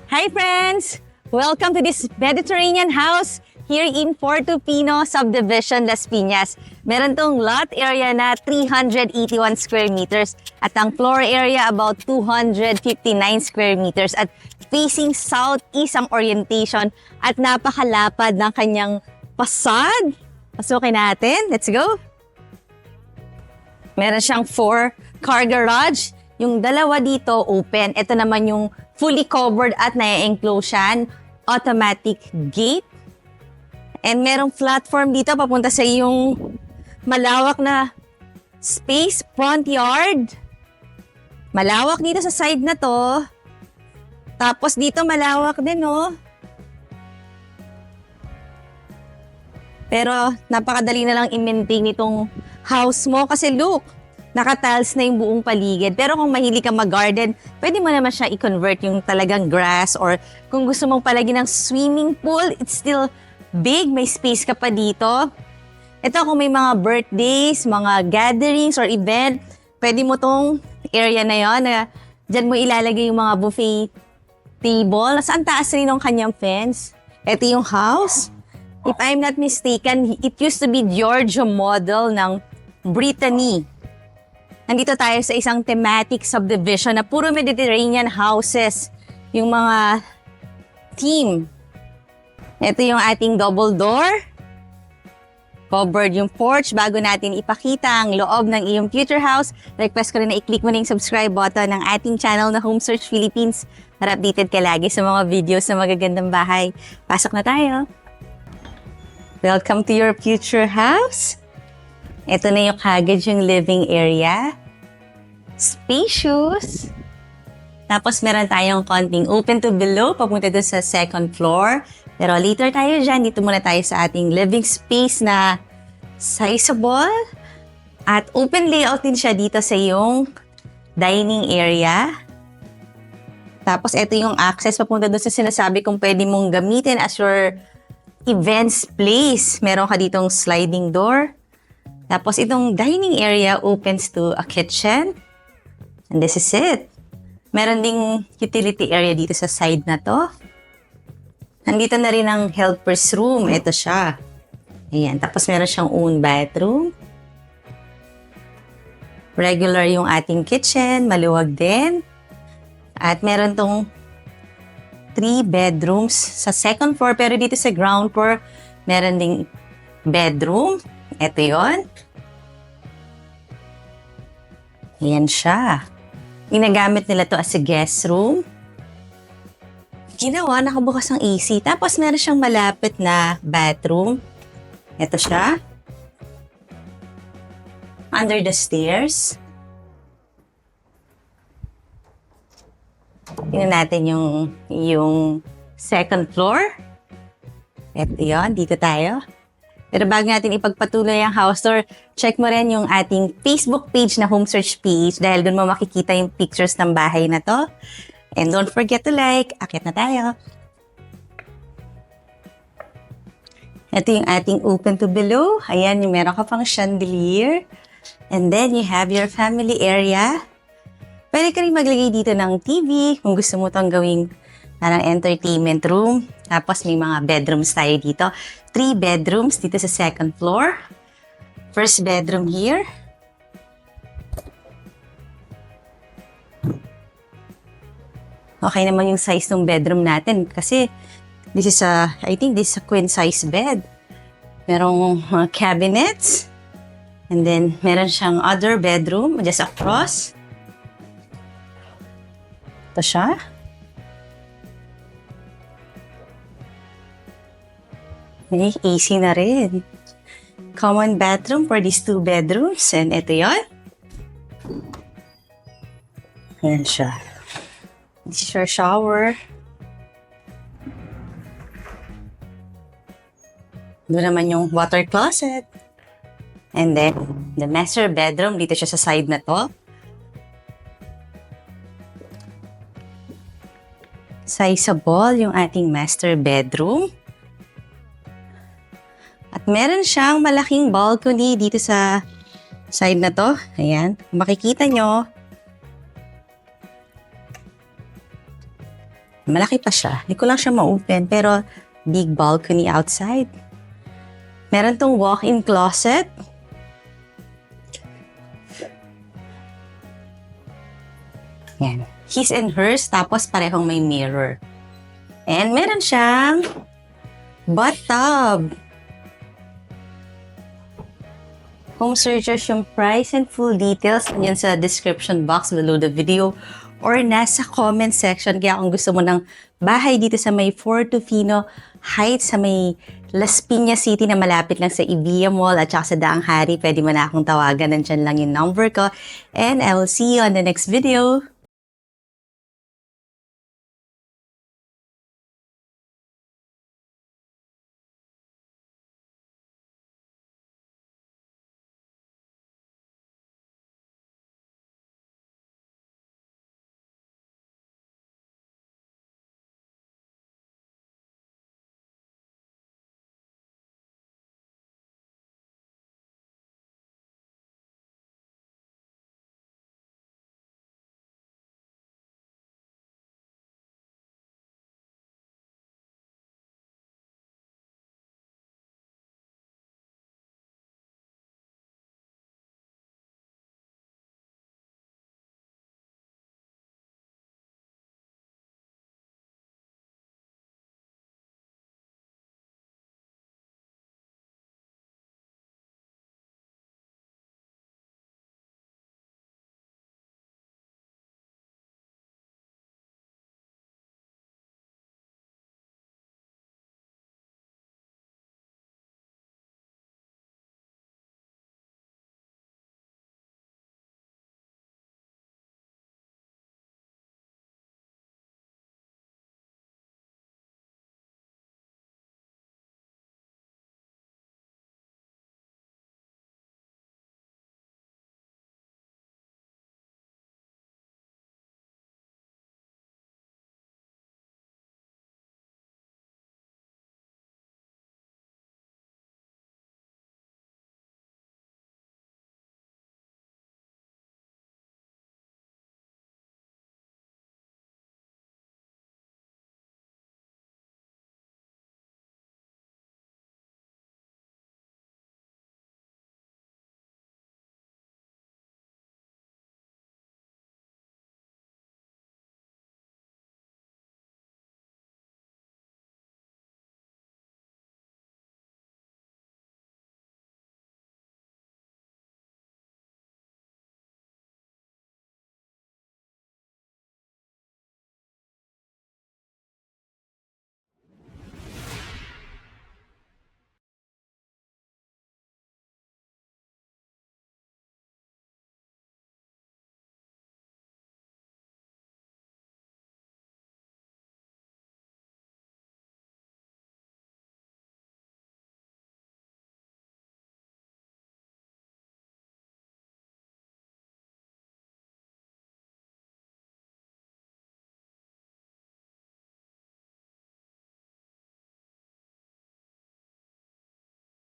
Hi friends! Welcome to this Mediterranean house here in Porto Pino Subdivision, Las Piñas. Meron tong lot area na 381 square meters at ang floor area about 259 square meters at facing southeast ang orientation at napakalapad ng kanyang facade. Pasukin natin. Let's go! Meron siyang 4-car garage. Yung dalawa dito open. Ito naman yung fully covered at na-enclose siya. Automatic gate. And merong platform dito papunta sa yung malawak na space, front yard. Malawak dito sa side na to. Tapos dito malawak din, oh. Pero napakadali na lang i-maintain itong house mo kasi look, naka-tiles na yung buong paligid. Pero kung mahilig ka mag-garden, pwede mo naman siya i-convert yung talagang grass or kung gusto mong palagyan ng swimming pool, it's still big, may space ka pa dito. Ito kung may mga birthdays, mga gatherings or event, pwede mo tong area na yon na dyan mo ilalagay yung mga buffet table. Saan taas rin ng kanyang fence? Ito yung house. If I'm not mistaken, it used to be Giorgio model ng Brittany. Nandito tayo sa isang thematic subdivision na puro Mediterranean houses. Yung mga theme. Ito yung ating double door. Covered yung porch. Bago natin ipakita ang loob ng iyong future house, request ko rin na i-click mo na yung subscribe button ng ating channel na Home Search Philippines para updated ka lagi sa mga videos na magagandang bahay. Pasok na tayo! Welcome to your future house. Ito na yung kagad yung living area. Spacious. Tapos meron tayong konting open to below, papunta doon sa second floor. Pero later tayo dyan, dito muna tayo sa ating living space na sizable. At open layout din siya dito sa yung dining area. Tapos ito yung access, papunta doon sa sinasabi kung pwede mong gamitin as your events place. Meron ka ditong sliding door. Tapos itong dining area opens to a kitchen. And this is it. Meron ding utility area dito sa side na to. Nandito na rin ang helper's room. Ito siya. Ayan. Tapos meron siyang own bathroom. Regular yung ating kitchen. Maluwag din. At meron tong 3 bedrooms sa second floor. Pero dito sa ground floor, meron ding bedroom. Ito yon. Ayan siya. Ginagamit nila to as a guest room. Ginawa, nakabukas ang AC. Tapos meron siyang malapit na bathroom. Ito siya. Under the stairs. Tingnan natin yung second floor. Ito yun, dito tayo. Pero bago natin ipagpatuloy ang house tour, check mo rin yung ating Facebook page na Home Search page dahil doon mo makikita yung pictures ng bahay na to. And don't forget to like. Akyat na tayo. Ito yung ating open to below. Ayan, yung meron ka pang chandelier. And then you have your family area. Pwede ka rin maglagay dito ng TV kung gusto mo itong gawing parang entertainment room. Tapos may mga bedrooms tayo dito. 3 bedrooms dito sa second floor. First bedroom here. Okay naman yung size ng bedroom natin kasi I think this is a queen size bed. Merong mga cabinets. And then meron siyang other bedroom just across. Ito siya. May AC na rin. Common bathroom for these 2 bedrooms. And ito yun. Ayan siya. This is your shower. Doon naman yung water closet. And then, the master bedroom. Dito siya sa side na to. Sizable yung ating master bedroom. At meron siyang malaking balcony dito sa side na to. Ayan. Kung makikita nyo, Malaki pa siya. Hindi ko lang siya ma-open, pero big balcony outside. Meron tong walk-in closet. Yan. His and hers, tapos parehong may mirror. And meron siyang bathtub. Home searchers yung price and full details yan sa description box below the video or nasa comment section. Kaya kung gusto mo ng bahay dito sa may Fort Tufino Heights, sa may Las Piñas City na malapit lang sa Evia Mall at saka sa Daang Hari, pwede mo na akong tawagan. Nandyan lang yung number ko. And I will see you on the next video.